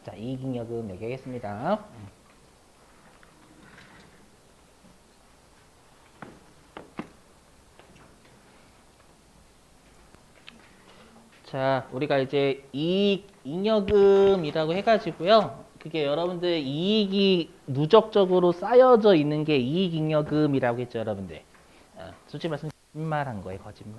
자, 이익잉여금 얘기하겠습니다. 자, 우리가 이제 이익잉여금이라고 해가지고요. 그게 여러분들 이익이 누적적으로 쌓여져 있는 게 이익잉여금이라고 했죠, 여러분들. 솔직히 말씀 거짓말한 거예요, 거짓말.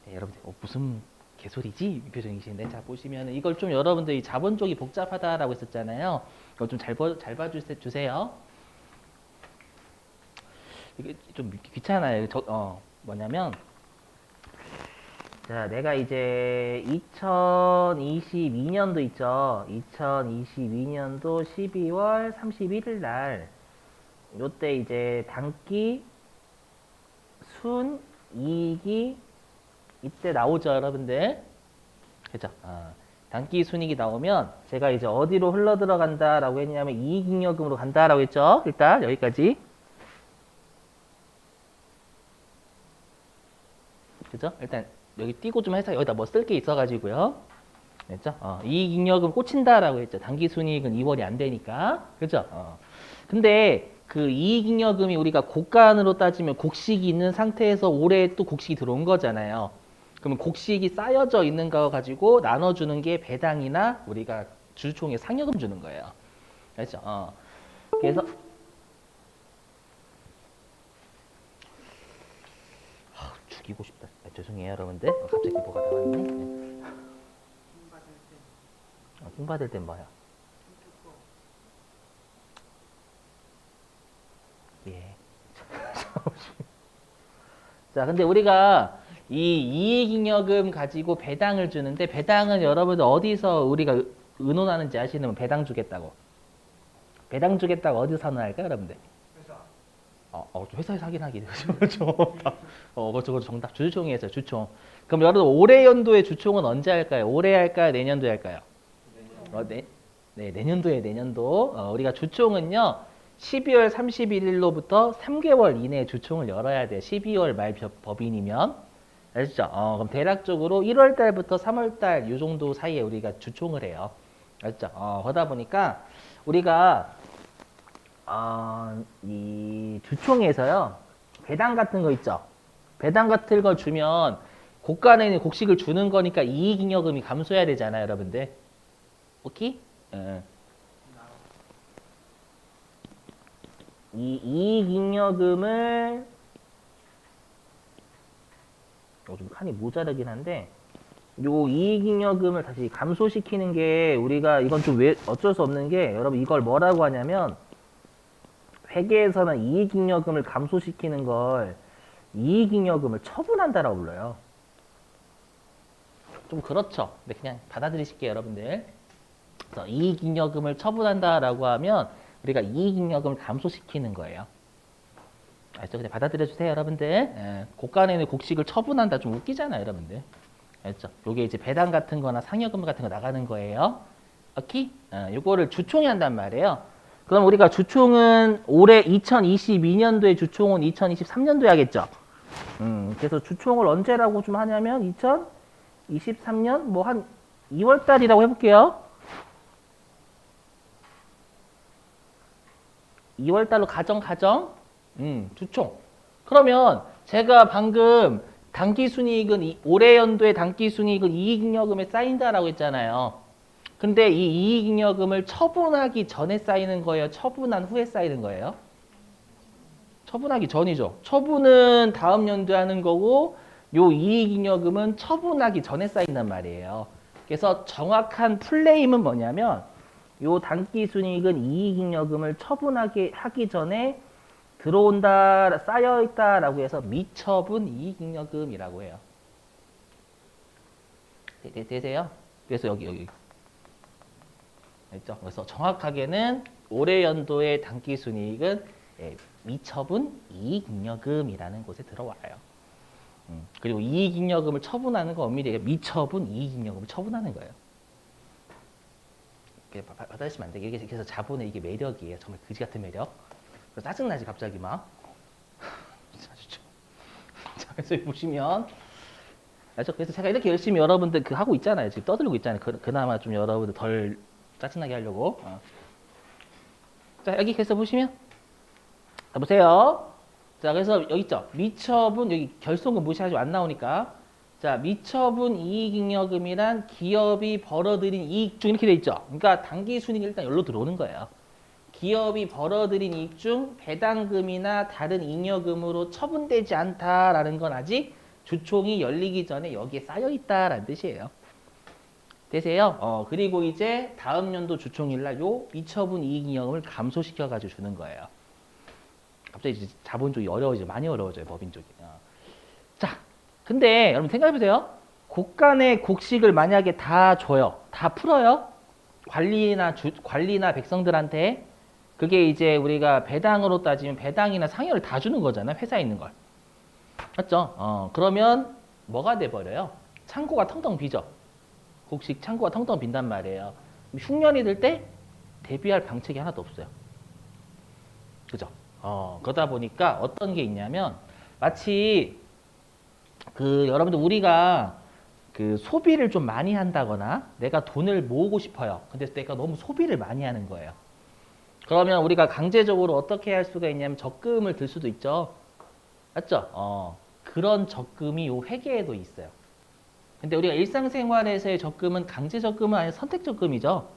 네, 여러분들 무슨 개소리지? 이 표정이신데, 자 보시면 이걸 좀 여러분들이 자본 쪽이 복잡하다라고 했었잖아요. 이걸 좀 잘 봐주세요. 이게 좀 귀찮아요. 뭐냐면. 자, 내가 이제 2022년도 있죠. 2022년도 12월 31일 날, 요때 이제 단기 순 이익이 이때 나오죠, 여러분들. 그죠? 단기 순이익이 나오면 제가 이제 어디로 흘러 들어간다라고 했냐면 이익잉여금으로 간다라고 했죠. 일단 여기까지. 그죠? 일단 여기 띄고 좀 해서 여기다 뭐 쓸 게 있어가지고요. 됐죠? 이익잉여금 꽂힌다라고 했죠. 단기순이익은 2월이 안 되니까. 그죠? 근데 그 이익잉여금이 우리가 곡간으로 따지면 곡식이 있는 상태에서 올해 또 곡식이 들어온 거잖아요. 그러면 곡식이 쌓여져 있는 거 가지고 나눠주는 게 배당이나 우리가 주주총회 상여금 주는 거예요. 그렇죠? 그래서 죽이고 싶다. 죄송해요, 여러분들. 갑자기 뭐가 나왔네. 네. 킹 받을 땐 뭐야? 예. 자, 근데 우리가 이 이익잉여금 가지고 배당을 주는데 배당은 여러분들 어디서 우리가 의논하는지 아시는 분 배당 주겠다고. 배당 주겠다고 어디서 선언할까요, 여러분들? 회사에서 하긴 하긴. 그거 정답. 주주총회에서 주총. 그럼 여러분 올해 연도의 주총은 언제 할까요? 올해 할까요? 내년도에 할까요? 내년도에 내년도. 우리가 주총은요. 12월 31일로부터 3개월 이내에 주총을 열어야 돼요. 12월 말 법인이면. 아시죠? 그럼 대략적으로 1월 달부터 3월 달 이 정도 사이에 우리가 주총을 해요. 아시죠? 그러다 보니까 우리가 이 주총에서요. 배당 같은 거 있죠? 배당 같은 거 주면 곡간에는 곡식을 주는 거니까 이익잉여금이 감소해야 되잖아요, 여러분들. 오케이? 이 이익잉여금을 좀 칸이 모자라긴 한데 요 이익잉여금을 다시 감소시키는 게 우리가 이건 좀 어쩔 수 없는 게 여러분 이걸 뭐라고 하냐면 회계에서는 이익잉여금을 감소시키는 걸 이익잉여금을 처분한다라고 불러요. 좀 그렇죠. 근데 그냥 받아들이실게요, 여러분들. 그래서 이익잉여금을 처분한다라고 하면 우리가 이익잉여금을 감소시키는 거예요. 알죠? 그냥 받아들여주세요, 여러분들. 곡간에는 곡식을 처분한다. 좀 웃기잖아요, 여러분들. 알죠? 요게 이제 배당 같은 거나 상여금 같은 거 나가는 거예요. 오케이? 요거를 주총이 한단 말이에요. 그럼 우리가 주총은 올해 2022년도에 주총은 2023년도에 하겠죠? 그래서 주총을 언제라고 좀 하냐면 2023년 뭐 한 2월 달이라고 해볼게요. 2월 달로 가정. 주총. 그러면 제가 방금 단기순이익은 올해 연도의 단기순이익은 이익잉여금에 쌓인다라고 했잖아요. 근데 이 이익잉여금을 처분하기 전에 쌓이는 거예요? 처분한 후에 쌓이는 거예요? 처분하기 전이죠. 처분은 다음 연도에 하는 거고 요 이익잉여금은 처분하기 전에 쌓인단 말이에요. 그래서 정확한 플레임은 뭐냐면 요 단기순이익은 이익잉여금을 처분하기 하기 전에 들어온다, 쌓여있다라고 해서 미처분 이익잉여금이라고 해요. 되세요? 그래서 여기. 됐죠? 그래서 정확하게는 올해 연도의 단기순이익은 미처분 이익잉여금이라는 곳에 들어와요. 그리고 이익잉여금을 처분하는 건 엄밀히 미처분 이익잉여금을 처분하는 거예요. 받아주시면 안 돼. 이게 그래서 자본의 이게 매력이에요. 정말 그지 같은 매력. 짜증나지 갑자기 막. 자, 그래서 보시면 그래서 제가 이렇게 열심히 여러분들 하고 있잖아요. 지금 떠들고 있잖아요. 그나마 좀 여러분들 덜 짜증나게 하려고. 자, 여기 그래서 보시면. 자, 보세요. 자, 그래서 여기 있죠. 미처분, 여기 결손금 무시하지 안 나오니까. 자, 미처분 이익잉여금이란 기업이 벌어들인 이익 중 이렇게 돼 있죠. 그러니까 당기순이익이 일단 여기로 들어오는 거예요. 기업이 벌어들인 이익 중 배당금이나 다른 잉여금으로 처분되지 않다라는 건 아직 주총이 열리기 전에 여기에 쌓여 있다라는 뜻이에요. 되세요? 그리고 이제 다음 연도 주총일날 요 미처분 이익잉여금을 감소시켜 가지고 주는 거예요. 갑자기 이제 자본 쪽이 어려워지죠. 많이 어려워져요. 법인 쪽이. 자, 근데 여러분 생각해보세요. 국간의 곡식을 만약에 다 줘요. 다 풀어요. 관리나 백성들한테. 그게 이제 우리가 배당으로 따지면 배당이나 상여를 다 주는 거잖아요. 회사에 있는 걸. 맞죠? 그러면 뭐가 돼버려요? 창고가 텅텅 비죠. 곡식 창고가 텅텅 빈단 말이에요. 흉년이 들 때 대비할 방책이 하나도 없어요. 그죠? 그러다 보니까 어떤 게 있냐면 마치 여러분들 우리가 소비를 좀 많이 한다거나 내가 돈을 모으고 싶어요. 근데 내가 너무 소비를 많이 하는 거예요. 그러면 우리가 강제적으로 어떻게 할 수가 있냐면 적금을 들 수도 있죠. 맞죠? 그런 적금이 요 회계에도 있어요. 근데 우리가 일상생활에서의 적금은 강제 적금은 아니라 선택 적금이죠.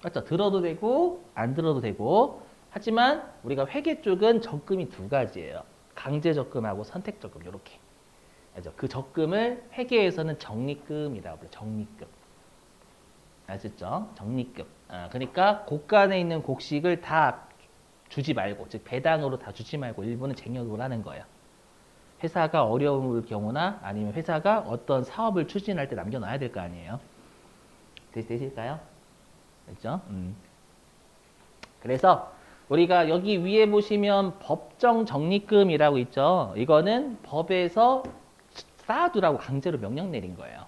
맞죠? 들어도 되고 안 들어도 되고. 하지만 우리가 회계 쪽은 적금이 두 가지예요. 강제 적금하고 선택 적금 이렇게. 알죠? 그 적금을 회계에서는 적립금이라고 불러요. 적립금. 아셨죠? 적립금. 그러니까 곡간에 있는 곡식을 다 주지 말고, 즉 배당으로 다 주지 말고 일부는 쟁여두고 하는 거예요. 회사가 어려울 경우나 아니면 회사가 어떤 사업을 추진할 때 남겨놔야 될 거 아니에요. 되실까요? 됐죠? 그래서 우리가 여기 위에 보시면 법정 적립금이라고 있죠. 이거는 법에서 쌓아두라고 강제로 명령 내린 거예요.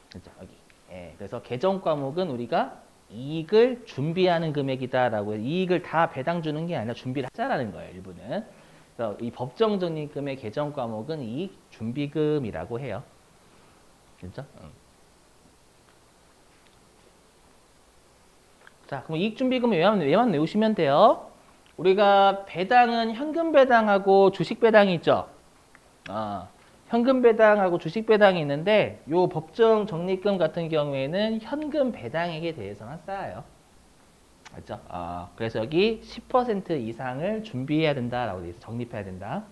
그렇죠? 여기. 예, 그래서 개정 과목은 우리가 이익을 준비하는 금액이다라고 해서 이익을 다 배당 주는 게 아니라 준비를 하자라는 거예요. 일부는. 그래서 이 법정 적립금의 개정 과목은 이익 준비금이라고 해요. 그렇죠? 자, 그럼 이익 준비금은 얘만 외우시면 돼요. 우리가 배당은 현금 배당하고 주식 배당이 있죠. 현금 배당하고 주식 배당이 있는데 요 법정 적립금 같은 경우에는 현금 배당액에 대해서만 쌓아요. 맞죠? 그래서 여기 10% 이상을 준비해야 된다라고 돼 있어. 적립해야 된다.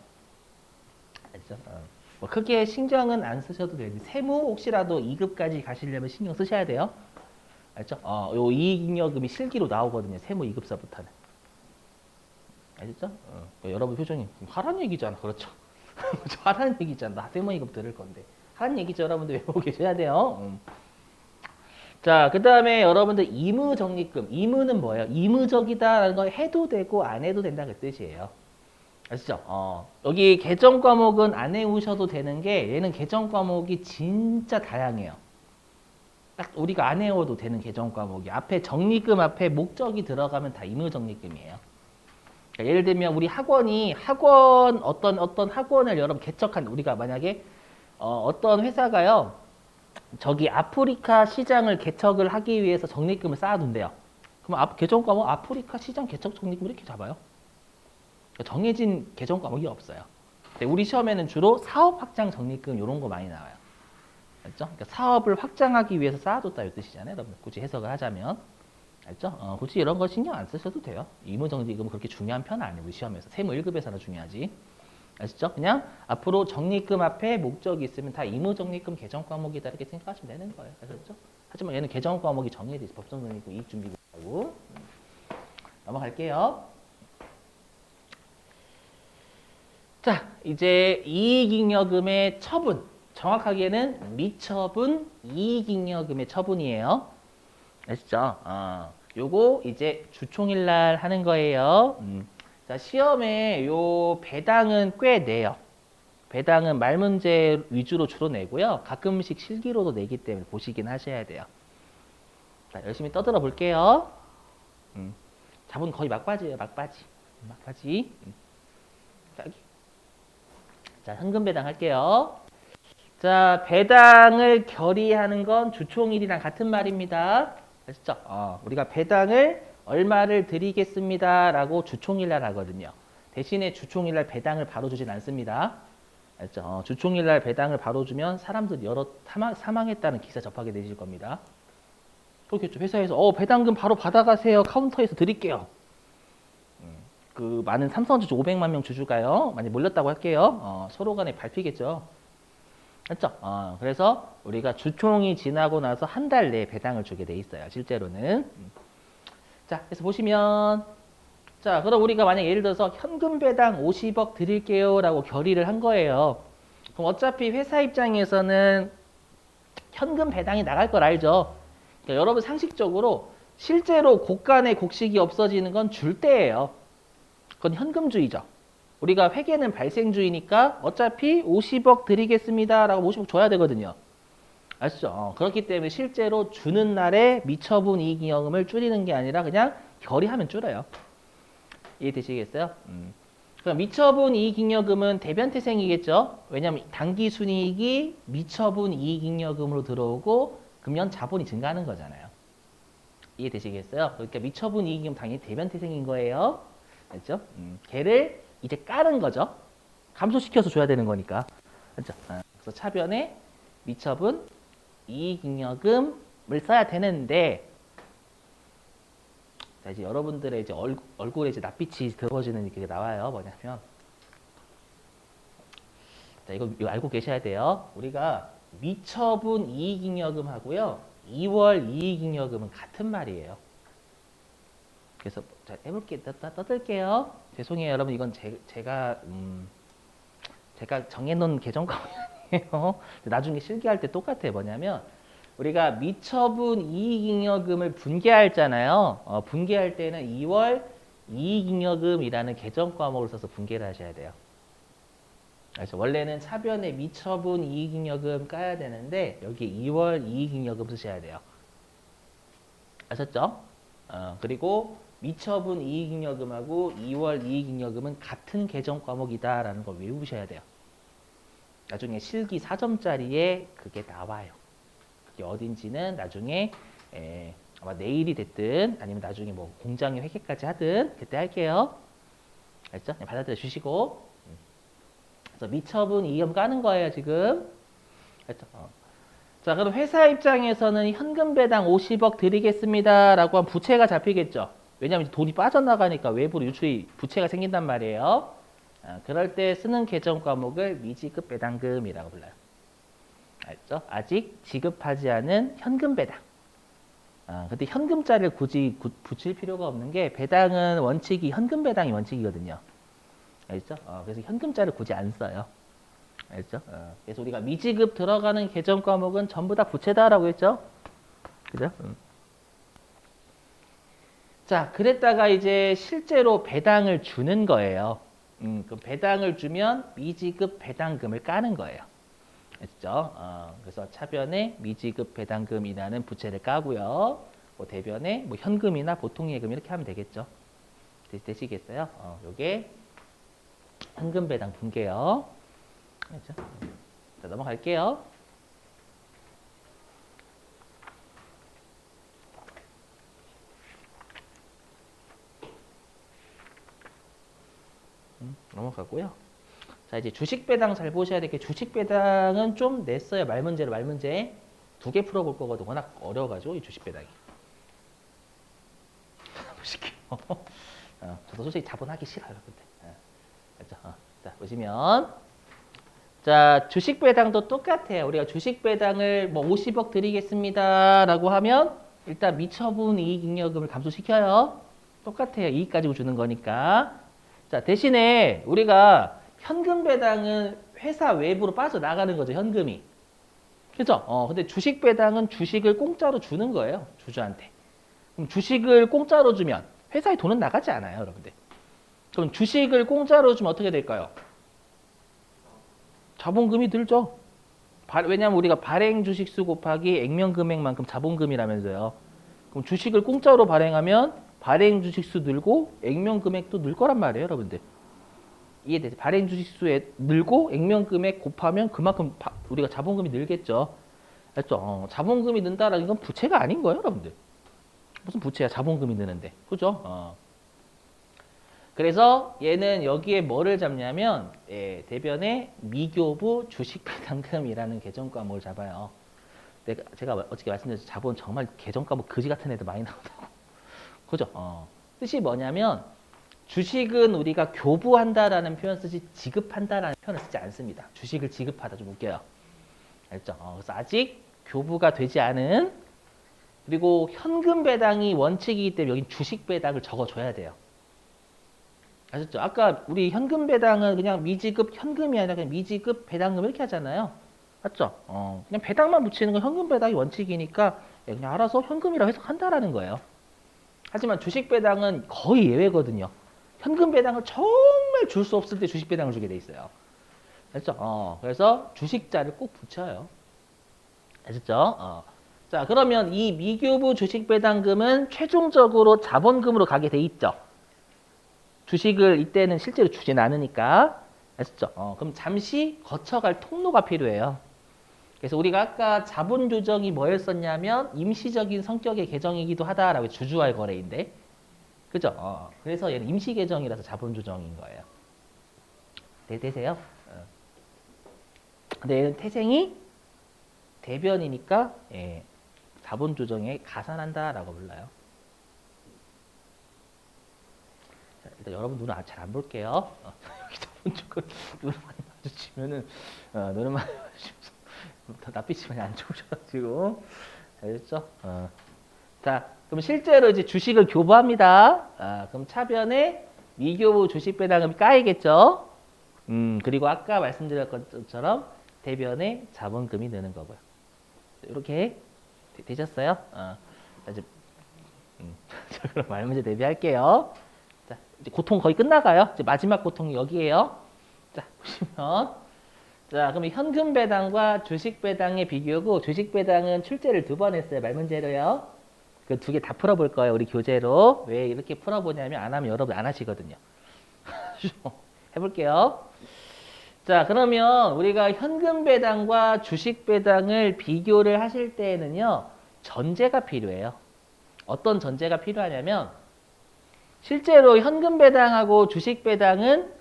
알죠? 뭐 크게 신경은 안 쓰셔도 돼요. 세무 혹시라도 2급까지 가시려면 신경 쓰셔야 돼요. 알죠? 요 이익잉여금이 실기로 나오거든요. 세무 2급서부터는. 알겠죠? 여러분 표정이 하란 얘기잖아. 그렇죠? 하라는 얘기잖아. 나 세무 2급 들을 건데. 하라는 얘기죠. 여러분들 외우고 계셔야 돼요. 자, 그 다음에 여러분들 의무적립금. 의무는 뭐예요? 의무적이다라는 건 해도 되고 안 해도 된다 그 뜻이에요. 아시죠? 여기 개정 과목은 안 외우셔도 되는 게 얘는 개정 과목이 진짜 다양해요. 딱 우리가 안 외워도 되는 개정 과목이 앞에 적립금 앞에 목적이 들어가면 다 의무적립금이에요. 그러니까 예를 들면 우리 어떤 학원을 여러분 개척한 우리가 만약에 어떤 회사가요 저기 아프리카 시장을 개척을 하기 위해서 적립금을 쌓아둔대요. 그럼 개정 과목 아프리카 시장 개척 적립금 이렇게 잡아요. 그러니까 정해진 개정 과목이 없어요. 근데 우리 시험에는 주로 사업 확장 적립금 이런 거 많이 나와요. 알죠? 그러니까 사업을 확장하기 위해서 쌓아뒀다 이 뜻이잖아요. 여러분 굳이 해석을 하자면. 알죠? 굳이 이런 거 신경 안 쓰셔도 돼요. 의무적립금은 그렇게 중요한 편은 아니에요. 우리 시험에서. 세무 1급에서나 중요하지. 아시죠? 그냥 앞으로 적립금 앞에 목적이 있으면 다 의무적립금 개정 과목이다 이렇게 생각하시면 되는 거예요. 아셨죠? 하지만 얘는 개정 과목이 정해져 있어. 법정적립금 이익준비금하고. 넘어갈게요. 자, 이제 이익잉여금의 처분. 정확하게는 미처분 이익잉여금의 처분이에요. 아시죠? 요거 이제 주총일 날 하는 거예요. 자, 시험에 요 배당은 꽤 내요. 배당은 말 문제 위주로 주로 내고요. 가끔씩 실기로도 내기 때문에 보시긴 하셔야 돼요. 자, 열심히 떠들어 볼게요. 자본 거의 막바지예요. 막바지. 자, 현금 배당 할게요. 자, 배당을 결의하는 건 주총일이랑 같은 말입니다. 아시죠? 우리가 배당을 얼마를 드리겠습니다라고 주총일날 하거든요. 대신에 주총일날 배당을 바로 주진 않습니다. 알죠? 주총일날 배당을 바로 주면 사람들이 여러 사망했다는 기사 접하게 되실 겁니다. 그렇겠죠. 회사에서 배당금 바로 받아가세요. 카운터에서 드릴게요. 그 많은 삼성전자 500만 명 주주가요. 많이 몰렸다고 할게요. 서로 간에 밟히겠죠. 맞죠? 그래서 우리가 주총이 지나고 나서 한 달 내에 배당을 주게 돼 있어요. 실제로는. 자, 그래서 보시면 자, 그럼 우리가 만약 예를 들어서 현금 배당 50억 드릴게요 라고 결의를 한 거예요. 그럼 어차피 회사 입장에서는 현금 배당이 나갈 걸 알죠. 그러니까 여러분 상식적으로 실제로 곡간의 곡식이 없어지는 건 줄 때예요. 그건 현금주의죠. 우리가 회계는 발생주의니까 어차피 50억 드리겠습니다 라고 50억 줘야 되거든요. 아시죠? 그렇기 때문에 실제로 주는 날에 미처분 이익잉여금을 줄이는 게 아니라 그냥 결의하면 줄어요. 이해되시겠어요? 그럼 미처분 이익잉여금은 대변태생이겠죠? 왜냐하면 당기순이익이 미처분 이익잉여금으로 들어오고 금년 자본이 증가하는 거잖아요. 이해되시겠어요? 그러니까 미처분 이익잉여금 당연히 대변태생인 거예요. 그렇죠? 걔를 이제 까는 거죠. 감소시켜서 줘야 되는 거니까. 그렇죠? 그래서 차변에 미처분 이익잉여금을 써야 되는데, 자, 이제 여러분들의 이제 얼굴에 이제 낯빛이 들어지는 게 나와요. 뭐냐면, 자, 이거 알고 계셔야 돼요. 우리가 미처분 이익잉여금 하고요, 2월 이익잉여금은 같은 말이에요. 그래서 자, 해볼게, 떠들게요. 죄송해요, 여러분. 이건 제가 정해놓은 계정 과목이 아니에요. 나중에 실기할 때 똑같아요. 뭐냐면 우리가 미처분 이익잉여금을 분개하잖아요. 분개할 때는 2월 이익잉여금이라는 계정 과목을 써서 분개를 하셔야 돼요. 그래서 원래는 차변에 미처분 이익잉여금 까야 되는데 여기 2월 이익잉여금 쓰셔야 돼요. 아셨죠? 그리고 미처분 이익잉여금하고 2월 이익잉여금은 같은 계정 과목이다라는 걸 외우셔야 돼요. 나중에 실기 4점짜리에 그게 나와요. 그게 어딘지는 나중에 아마 내일이 됐든 아니면 나중에 뭐 공장의 회계까지 하든 그때 할게요. 알죠? 받아들여 주시고. 그래서 미처분 이익잉여금 까는 거예요, 지금. 알죠? 자, 그럼 회사 입장에서는 현금 배당 50억 드리겠습니다라고 하면 부채가 잡히겠죠. 왜냐하면 돈이 빠져나가니까 외부로 유출이 부채가 생긴단 말이에요. 그럴 때 쓰는 계정 과목을 미지급 배당금이라고 불러요. 알죠? 아직 지급하지 않은 현금 배당. 근데 현금자를 굳이 붙일 필요가 없는 게 배당은 원칙이 현금 배당이 원칙이거든요. 알죠? 그래서 현금자를 굳이 안 써요. 알죠? 그래서 우리가 미지급 들어가는 계정 과목은 전부 다 부채다라고 했죠? 그죠? 자, 그랬다가 이제 실제로 배당을 주는 거예요. 그 배당을 주면 미지급 배당금을 까는 거예요. 됐죠? 그래서 차변에 미지급 배당금이라는 부채를 까고요. 뭐 대변에 뭐 현금이나 보통예금 이렇게 하면 되겠죠. 되시겠어요? 요게 현금 배당 분개요. 그렇죠? 자, 넘어갈게요. 넘어가고요. 자, 이제 주식 배당 잘 보셔야 될 게 주식 배당은 좀 냈어요. 말문제로 말문제. 2개 풀어볼 거거든. 워낙 어려워가지고 이 주식 배당이. 보실게요. 저도 솔직히 자본하기 싫어요. 근데. 자, 보시면. 자, 주식 배당도 똑같아요. 우리가 주식 배당을 뭐 50억 드리겠습니다라고 하면 일단 미처분 이익잉여금을 감소시켜요. 똑같아요. 이익 가지고 주는 거니까. 자, 대신에 우리가 현금 배당은 회사 외부로 빠져나가는 거죠, 현금이. 그죠? 근데 주식 배당은 주식을 공짜로 주는 거예요, 주주한테. 그럼 주식을 공짜로 주면 회사에 돈은 나가지 않아요, 여러분들. 그럼 주식을 공짜로 주면 어떻게 될까요? 자본금이 늘죠. 왜냐하면 우리가 발행 주식수 곱하기 액면 금액만큼 자본금이라면서요. 그럼 주식을 공짜로 발행하면 발행 주식수 늘고 액면 금액도 늘 거란 말이에요, 여러분들. 이해되죠? 발행 주식수에 늘고 액면 금액 곱하면 그만큼 우리가 자본금이 늘겠죠. 알죠? 자본금이 는다라는 건 부채가 아닌 거예요, 여러분들. 무슨 부채야? 자본금이 느는데. 그죠? 그래서 얘는 여기에 뭐를 잡냐면 대변에 미교부 주식배당금이라는 계정 과목을 잡아요. 제가 어저께 말씀드렸죠. 자본 정말 계정 과목 그지 같은 애들 많이 나온다고. 그죠? 뜻이 뭐냐면 주식은 우리가 교부한다라는 표현 쓰지 지급한다라는 표현을 쓰지 않습니다. 주식을 지급하다 좀 웃겨요. 알죠? 그래서 아직 교부가 되지 않은 그리고 현금 배당이 원칙이기 때문에 여기 주식 배당을 적어줘야 돼요. 아셨죠? 아까 우리 현금 배당은 그냥 미지급 현금이 아니라 그냥 미지급 배당금 이렇게 하잖아요. 맞죠? 그냥 배당만 붙이는 건 현금 배당이 원칙이니까 그냥 알아서 현금이라고 해석한다라는 거예요. 하지만 주식 배당은 거의 예외거든요. 현금 배당을 정말 줄 수 없을 때 주식 배당을 주게 돼 있어요. 알죠? 그래서 주식자를 꼭 붙여요. 아셨죠? 자, 그러면 이 미교부 주식 배당금은 최종적으로 자본금으로 가게 돼 있죠. 주식을 이때는 실제로 주진 않으니까. 아셨죠? 그럼 잠시 거쳐갈 통로가 필요해요. 그래서 우리가 아까 자본 조정이 뭐였었냐면 임시적인 성격의 계정이기도 하다라고 주주와의 거래인데. 그죠? 그래서 얘는 임시 계정이라서 자본 조정인 거예요. 되세요? 근데 얘는 태생이 대변이니까 자본 조정에 가산한다라고 불러요. 자, 일단 여러분 눈을 잘 안 볼게요. 여기 자본 조건 눈을 많이 마주치면은 눈을 많이 마주치면서 낯빛이 많이 안 좋으셔가지고 알겠죠? 자, 그럼 실제로 이제 주식을 교부합니다. 그럼 차변에 미교부 주식 배당금이 까이겠죠? 그리고 아까 말씀드렸던 것처럼 대변에 자본금이 느는 거고요. 이렇게 되셨어요? 이제 자, 그럼 말 문제 대비할게요. 자, 이제 고통 거의 끝나가요. 이제 마지막 고통이 여기에요. 자, 보시면 자, 그럼 현금 배당과 주식 배당의 비교고 주식 배당은 출제를 2번 했어요. 말 문제로요. 그 2개 다 풀어볼 거예요. 우리 교재로. 왜 이렇게 풀어보냐면 안 하면 여러분 안 하시거든요. 해볼게요. 자, 그러면 우리가 현금 배당과 주식 배당을 비교를 하실 때에는요. 전제가 필요해요. 어떤 전제가 필요하냐면 실제로 현금 배당하고 주식 배당은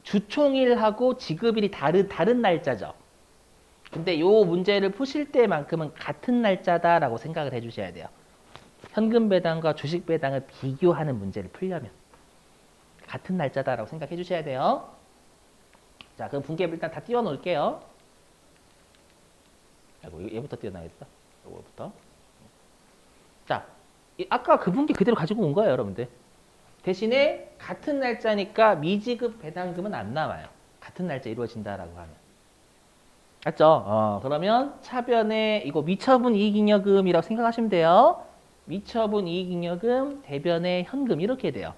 주총일하고 지급일이 다른 날짜죠. 근데 이 문제를 푸실 때만큼은 같은 날짜다라고 생각을 해주셔야 돼요. 현금 배당과 주식 배당을 비교하는 문제를 풀려면 같은 날짜다라고 생각해 주셔야 돼요. 자, 그럼 분기점 일단 다 띄워 놓을게요. 아이고, 얘부터 띄워놔야겠다. 이거부터. 자, 아까 그 분기 그대로 가지고 온 거예요, 여러분들. 대신에 같은 날짜니까 미지급 배당금은 안 나와요. 같은 날짜 이루어진다라고 하면. 맞죠? 그러면 차변에 이거 미처분 이익잉여금이라고 생각하시면 돼요. 미처분 이익잉여금, 대변에 현금 이렇게 돼요.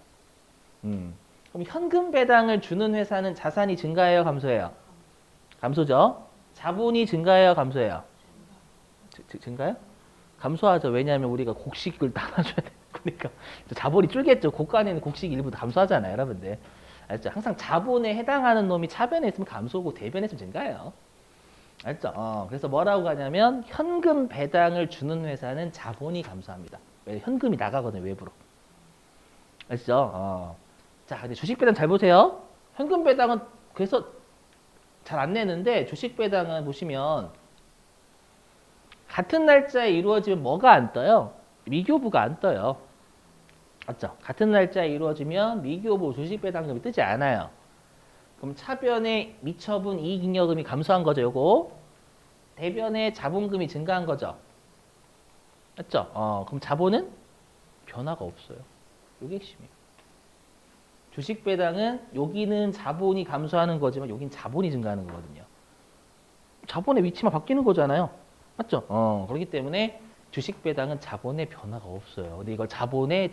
그럼 현금 배당을 주는 회사는 자산이 증가해요, 감소해요? 감소죠. 자본이 증가해요, 감소해요? 증가요? 감소하죠. 왜냐하면 우리가 곡식을 나눠줘야 돼. 그러니까 자본이 줄겠죠. 고간에는 곡식 일부 감소하잖아요, 여러분들. 알죠? 항상 자본에 해당하는 놈이 차변에 있으면 감소고 대변에 있으면 증가해요. 알죠? 그래서 뭐라고 하냐면 현금 배당을 주는 회사는 자본이 감소합니다. 왜? 현금이 나가거든요, 외부로. 아시죠? 자, 근데 주식 배당 잘 보세요. 현금 배당은 그래서 잘 안 내는데 주식 배당은 보시면 같은 날짜에 이루어지면 뭐가 안 떠요? 미교부가 안 떠요. 맞죠? 같은 날짜에 이루어지면 미교부 주식 배당금이 뜨지 않아요. 그럼 차변에 미처분 이익잉여금이 감소한 거죠, 요거. 대변에 자본금이 증가한 거죠. 맞죠? 그럼 자본은 변화가 없어요. 요게 핵심이에요. 주식 배당은 여기는 자본이 감소하는 거지만 여긴 자본이 증가하는 거거든요. 자본의 위치만 바뀌는 거잖아요. 맞죠? 그렇기 때문에 주식 배당은 자본의 변화가 없어요. 근데 이걸 자본이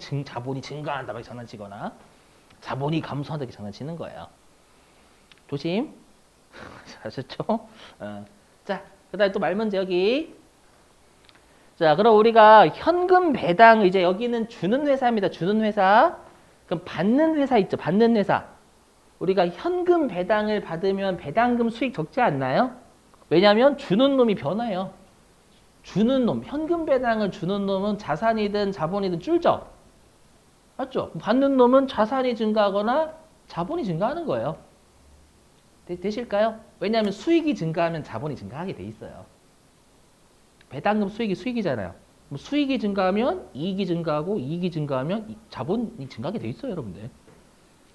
증가한다 막 장난치거나 자본이 감소한다 이렇게 장난치는 거예요. 조심. 아셨죠? 자, 그다음에 또 말문제 여기. 자, 그럼 우리가 현금 배당 이제 여기는 주는 회사입니다. 주는 회사. 그럼 받는 회사 있죠. 받는 회사. 우리가 현금 배당을 받으면 배당금 수익 적지 않나요? 왜냐하면 주는 놈이 변해요. 주는 놈, 현금 배당을 주는 놈은 자산이든 자본이든 줄죠. 맞죠? 받는 놈은 자산이 증가하거나 자본이 증가하는 거예요. 되실까요? 왜냐하면 수익이 증가하면 자본이 증가하게 돼 있어요. 배당금 수익이 수익이잖아요. 수익이 증가하면 이익이 증가하고 이익이 증가하면 자본이 증가하게 돼 있어요, 여러분들.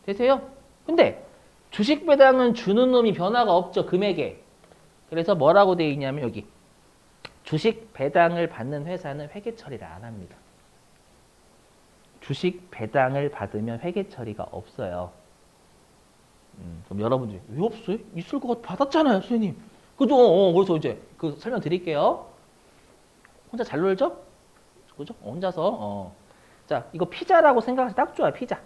되세요? 근데 주식 배당은 주는 놈이 변화가 없죠, 금액에. 그래서 뭐라고 돼 있냐면 여기 주식 배당을 받는 회사는 회계 처리를 안 합니다. 주식 배당을 받으면 회계 처리가 없어요. 그럼 여러분들이 왜 없어요? 있을 것 같아. 받았잖아요, 선생님. 그죠? 그래서 이제 그 설명 드릴게요. 혼자 잘 놀죠? 그죠? 혼자서. 자, 이거 피자라고 생각하시 딱 좋아요. 피자.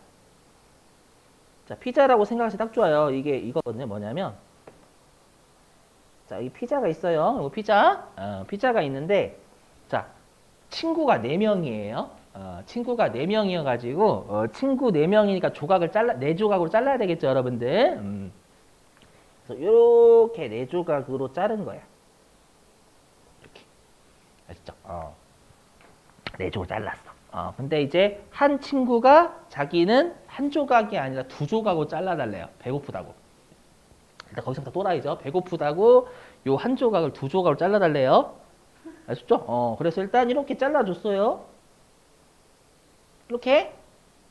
자, 피자라고 생각하시 딱 좋아요. 이게 이거거든요. 뭐냐면 자, 이 피자가 있어요. 이거 피자. 피자가 있는데 자, 친구가 4명이에요. 친구가 4명이어 가지고 친구 4명이니까 조각을 잘라 4조각으로 잘라야 되겠죠, 여러분들. 그래서 이렇게 4조각으로 자른 거야. 이렇게. 아시죠? 4조각 잘랐어. 근데 이제 한 친구가 자기는 한 조각이 아니라 2조각으로 잘라달래요. 배고프다고. 일단 거기서부터 또라이죠. 배고프다고 요 한 조각을 2조각으로 잘라달래요. 아시죠? 그래서 일단 이렇게 잘라줬어요. 이렇게.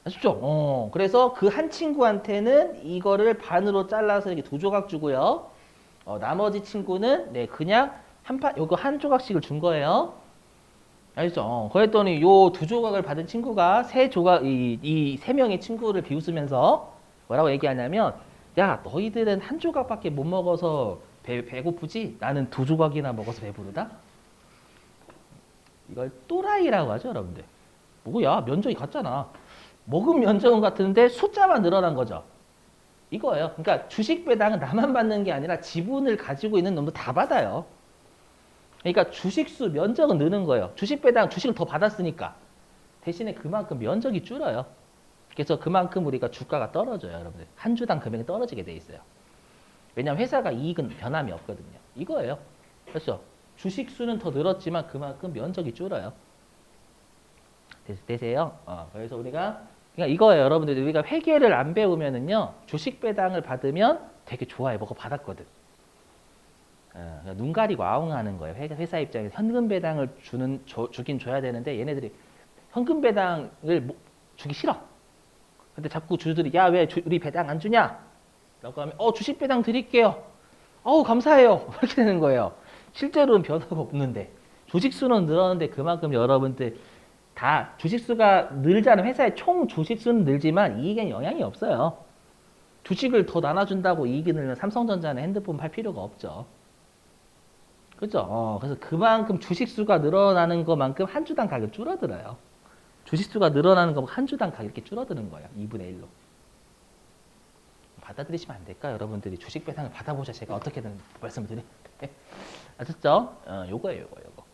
아시죠? 그래서 그 한 친구한테는 이거를 반으로 잘라서 이렇게 2조각 주고요. 나머지 친구는 네 그냥 요거 한 조각씩을 준 거예요. 알죠? 그랬더니 요 2조각을 받은 친구가 이 3명의 친구를 비웃으면서 뭐라고 얘기하냐면 야 너희들은 한 조각밖에 못 먹어서 배고프지? 나는 2조각이나 먹어서 배부르다? 이걸 또라이라고 하죠, 여러분들. 뭐야, 면적이 같잖아. 먹은 면적은 같은데 숫자만 늘어난 거죠. 이거예요. 그러니까 주식 배당은 나만 받는 게 아니라 지분을 가지고 있는 놈도 다 받아요. 그러니까 주식수 면적은 느는 거예요. 주식 배당 주식을 더 받았으니까 대신에 그만큼 면적이 줄어요. 그래서 그만큼 우리가 주가가 떨어져요, 여러분들. 한 주당 금액이 떨어지게 돼 있어요. 왜냐하면 회사가 이익은 변함이 없거든요. 이거예요. 그렇죠? 주식 수는 더 늘었지만 그만큼 면적이 줄어요. 되세요? 그래서 우리가 그러니까 이거예요, 여러분들. 우리가 회계를 안 배우면은요, 주식 배당을 받으면 되게 좋아해. 뭐가 받았거든. 눈 가리고 아웅하는 거예요. 회사 입장에서 현금 배당을 주긴 줘야 되는데 얘네들이 현금 배당을 주기 싫어. 근데 자꾸 주주들이 야 왜 우리 배당 안 주냐? 라고 하면 주식 배당 드릴게요. 감사해요. 이렇게 되는 거예요. 실제로는 변화가 없는데 주식 수는 늘었는데 그만큼 여러분들 다 주식 수가 늘자는 회사의 총 주식 수는 늘지만 이익에 영향이 없어요. 주식을 더 나눠준다고 이익이 늘면 삼성전자는 핸드폰 팔 필요가 없죠. 그죠? 그래서 그만큼 주식 수가 늘어나는 것만큼 한 주당 가격 줄어들어요. 주식 수가 늘어나는 것만큼 한 주당 가격이 줄어드는 거예요. 2분의 1로. 받아들이시면 안 될까요? 여러분들이 주식 배당을 받아보자 제가 어떻게든 말씀을 드릴게요. 아셨죠? 요거예요, 요거.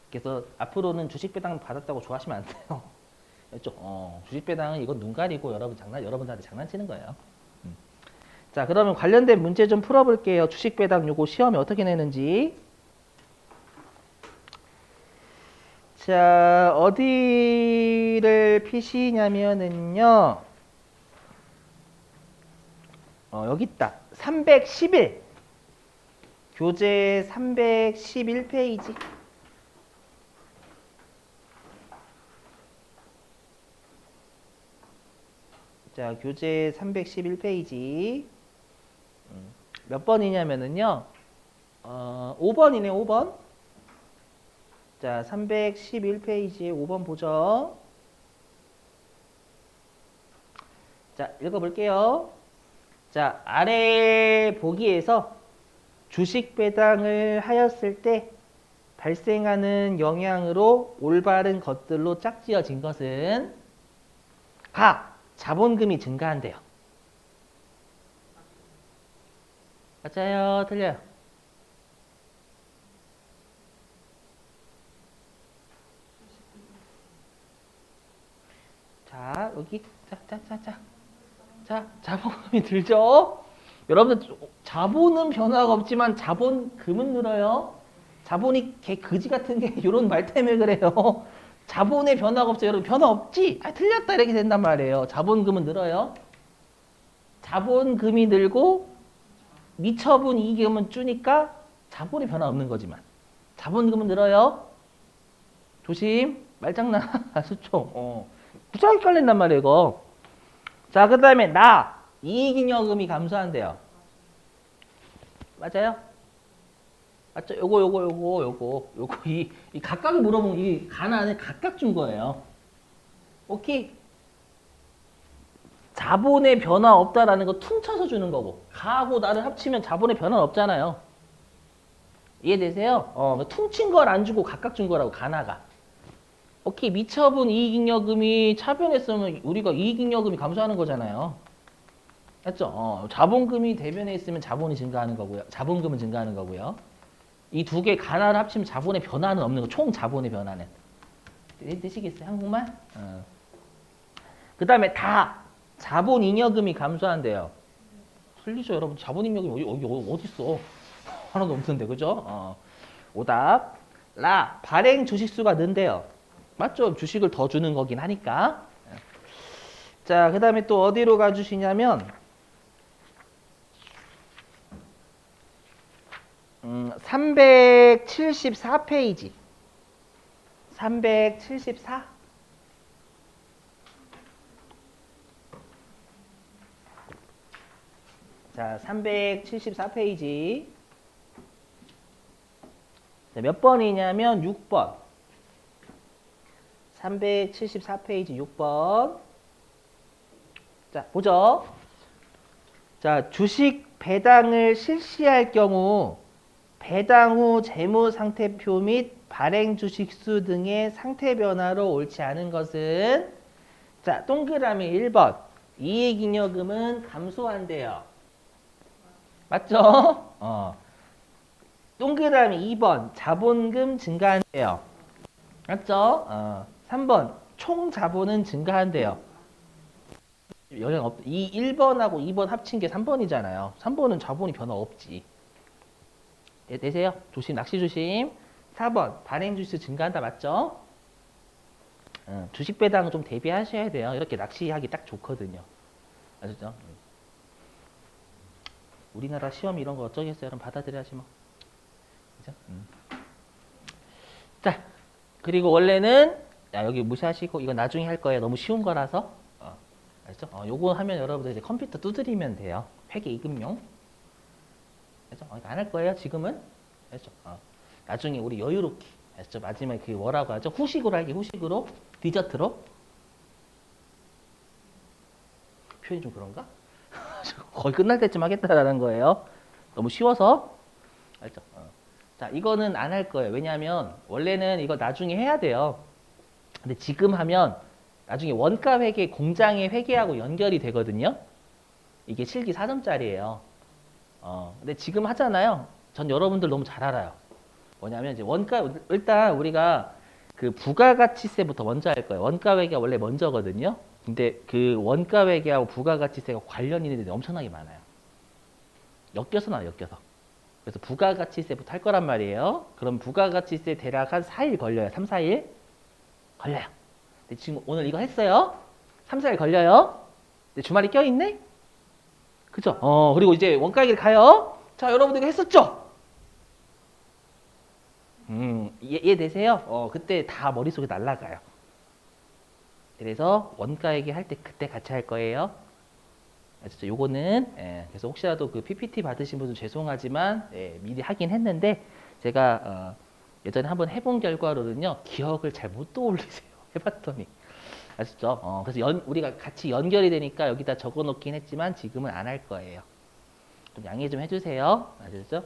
그래서 앞으로는 주식 배당 받았다고 좋아하시면 안 돼요. 그렇죠? 주식 배당은 이건 눈 가리고 여러분들한테 장난치는 거예요. 자, 그러면 관련된 문제 좀 풀어볼게요. 주식 배당 요거 시험에 어떻게 내는지. 자, 어디를 피시냐면은요. 여기 있다. 311. 교재 311페이지. 자, 교재 311페이지. 몇 번이냐면은요. 5번이네, 5번. 자, 311페이지에 5번 보죠. 자, 읽어볼게요. 자, 아래 보기에서 주식 배당을 하였을 때 발생하는 영향으로 올바른 것들로 짝지어진 것은 자본금이 증가한대요. 맞아요? 틀려요? 자, 여기 자, 자본금이 들죠? 여러분들 자본은 변화가 없지만 자본금은 늘어요. 자본이 개 그지 같은 게 이런 말 때문에 그래요. 자본의 변화가 없어요. 여러분 변화 없지? 아, 틀렸다 이렇게 된단 말이에요. 자본금은 늘어요. 자본금이 늘고 미처분 이익금은 주니까 자본의 변화 없는 거지만 자본금은 늘어요. 조심. 말장난. 수초. 무지하게 깔린단 말이에요 이거. 자, 그 다음에 이익잉여금이 감소한대요. 맞아요? 맞죠? 요거 이 각각을 물어보면 이 가나는 각각 준 거예요. 오케이? 자본의 변화 없다라는 거 퉁쳐서 주는 거고 가하고 나를 합치면 자본의 변화는 없잖아요. 이해되세요? 퉁친 걸 안 주고 각각 준 거라고 가나가. 오케이, 미처분 이익잉여금이 차변했으면 우리가 이익잉여금이 감소하는 거잖아요. 맞죠? 자본금이 대변에 있으면 자본이 증가하는 거고요. 자본금은 증가하는 거고요. 이 두 개 가나를 합치면 자본의 변화는 없는 거. 총 자본의 변화는. 되시겠어요? 한국말? 그 다음에 자본잉여금이 감소한대요. 틀리죠, 여러분. 자본잉여금이 어디 있어? 하나도 없는데, 그죠? 오답. 발행 주식수가 는대요. 맞죠? 주식을 더 주는 거긴 하니까. 자, 그 다음에 또 어디로 가주시냐면 374페이지. 374. 자, 374페이지. 몇 번이냐면 6번. 374페이지 6번. 자, 보죠. 자, 주식 배당을 실시할 경우 배당 후 재무 상태표 및 발행 주식수 등의 상태 변화로 옳지 않은 것은 자, 동그라미 1번. 이익잉여금은 감소한대요. 맞죠? 동그라미 2번. 자본금 증가한대요. 맞죠? 3번. 총 자본은 증가한대요. 영향 없. 이 1번하고 2번 합친 게 3번이잖아요. 3번은 자본이 변화 없지. 되세요? 조심, 낚시 조심. 4번. 발행 주식 증가한다. 맞죠? 주식 배당은 좀 대비하셔야 돼요. 이렇게 낚시하기 딱 좋거든요. 아시죠? 우리나라 시험 이런 거 어쩌겠어요? 여러분 받아들여야지 뭐. 그죠? 자, 그리고 원래는 여기 무시하시고 이거 나중에 할 거예요. 너무 쉬운 거라서. 알죠? 요거 하면 여러분들 이제 컴퓨터 두드리면 돼요. 회계 이금용. 알죠? 안 할 거예요. 지금은. 알죠? 나중에 우리 여유롭게. 알죠? 마지막에 그게 뭐라고 하죠? 후식으로 할게. 후식으로. 디저트로. 표현이 좀 그런가? 거의 끝날 때쯤 하겠다라는 거예요. 너무 쉬워서. 알죠? 자, 이거는 안 할 거예요. 왜냐하면 원래는 이거 나중에 해야 돼요. 근데 지금 하면 나중에 원가 회계, 공장의 회계하고 연결이 되거든요. 이게 실기 4점짜리예요. 근데 지금 하잖아요. 전 여러분들 너무 잘 알아요. 뭐냐면 이제 원가 일단 우리가 그 부가가치세부터 먼저 할 거예요. 원가 회계가 원래 먼저거든요. 근데 그 원가 회계하고 부가가치세가 관련 있는 데가 엄청나게 많아요. 엮여서 나와요, 엮여서. 그래서 부가가치세부터 할 거란 말이에요. 그럼 부가가치세 대략 한 4일 걸려요. 3, 4일 걸려요. 근데 지금 오늘 이거 했어요. 3, 4일 걸려요. 근데 주말이 껴있네? 그죠? 그리고 이제 원가 회계를 가요. 자, 여러분들 이거 했었죠? 이해되세요? 그때 다 머릿속에 날아가요. 그래서 원가 회계 할 때 그때 같이 할 거예요. 진짜 요거는 그래서 혹시라도 그 PPT 받으신 분은 죄송하지만 미리 하긴 했는데 제가 예전에 한번 해본 결과로는요 기억을 잘 못 떠올리세요. 해봤더니 아시죠? 그래서 우리가 같이 연결이 되니까 여기다 적어놓긴 했지만 지금은 안 할 거예요. 좀 양해 좀 해주세요. 아시죠?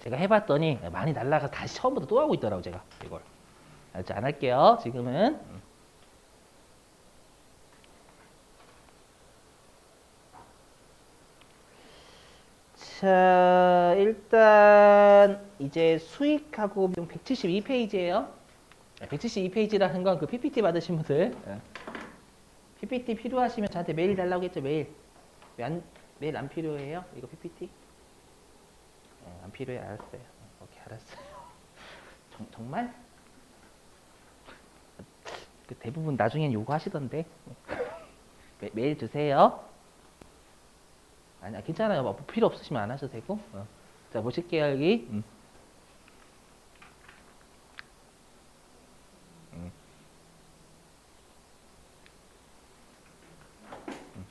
제가 해봤더니 많이 날라가 다시 처음부터 또 하고 있더라고 제가 이걸. 알죠? 안 할게요. 지금은. 자, 일단 이제 수익하고 비용 172페이지예요. 172페이지라는 건 그 PPT 받으신 분들 PPT 필요하시면 저한테 메일 달라고 했죠. 메일. 메일 안 필요해요? 이거 PPT? 안 필요해. 알았어요. 오케이, 알았어요. 정말? 그 대부분 나중엔 요구하시던데. 메일 주세요. 아니야, 괜찮아요. 뭐 필요 없으시면 안 하셔도 되고. 자, 보실게요, 여기.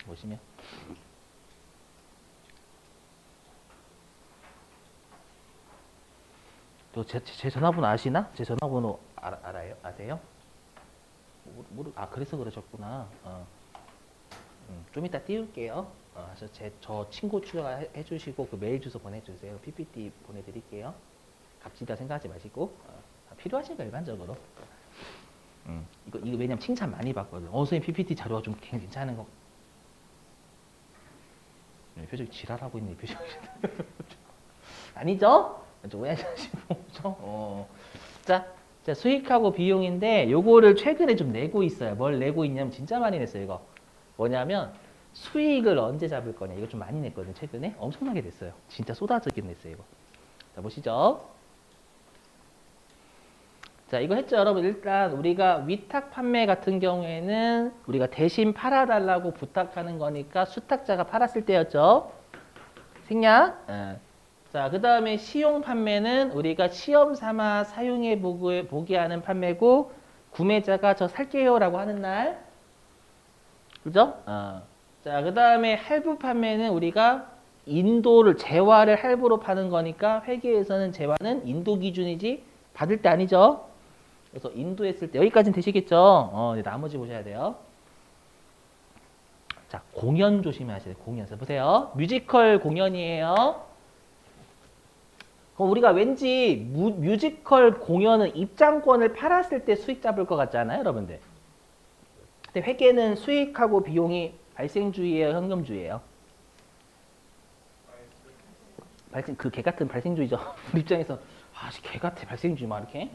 보시면. 또 제 전화번호 아시나? 제 전화번호 알아요? 아세요? 아, 그래서 그러셨구나. 좀 이따 띄울게요. 저 친구 추가해 주시고 그 메일 주소 보내주세요. PPT 보내드릴게요. 값지다 생각하지 마시고 필요하시니까 일반적으로. 이거 왜냐면 칭찬 많이 받거든. 선생님 PPT 자료가 좀 괜찮은 거. 표정이 지랄하고 있네, 표정이. 아니죠? 좀 오해하지 마시고. 자, 수익하고 비용인데 요거를 최근에 좀 내고 있어요. 뭘 내고 있냐면 진짜 많이 냈어요, 이거. 뭐냐면 수익을 언제 잡을 거냐. 이거 좀 많이 냈거든요, 최근에. 엄청나게 냈어요. 진짜 쏟아지게 냈어요, 이거. 자, 보시죠. 자, 이거 했죠, 여러분. 일단 우리가 위탁 판매 같은 경우에는 우리가 대신 팔아달라고 부탁하는 거니까 수탁자가 팔았을 때였죠. 생략. 자, 그 다음에 시용 판매는 우리가 시험 삼아 사용해 보게 하는 판매고, 구매자가 저 살게요 라고 하는 날. 그죠? 자, 그 다음에 할부 판매는 우리가 재화를 할부로 파는 거니까 회계에서는 재화는 인도 기준이지 받을 때 아니죠. 그래서 인도했을 때 여기까지는 되시겠죠? 이제 나머지 보셔야 돼요. 자, 공연 조심하셔야 돼요. 공연. 보세요. 뮤지컬 공연이에요. 그럼 우리가 왠지 뮤지컬 공연은 입장권을 팔았을 때 수익 잡을 것 같잖아요, 여러분들. 근데 회계는 수익하고 비용이 발생주의예요, 현금주의예요? 개 같은 발생주의죠. 우리 입장에서 개 같아 발생주의 막 이렇게.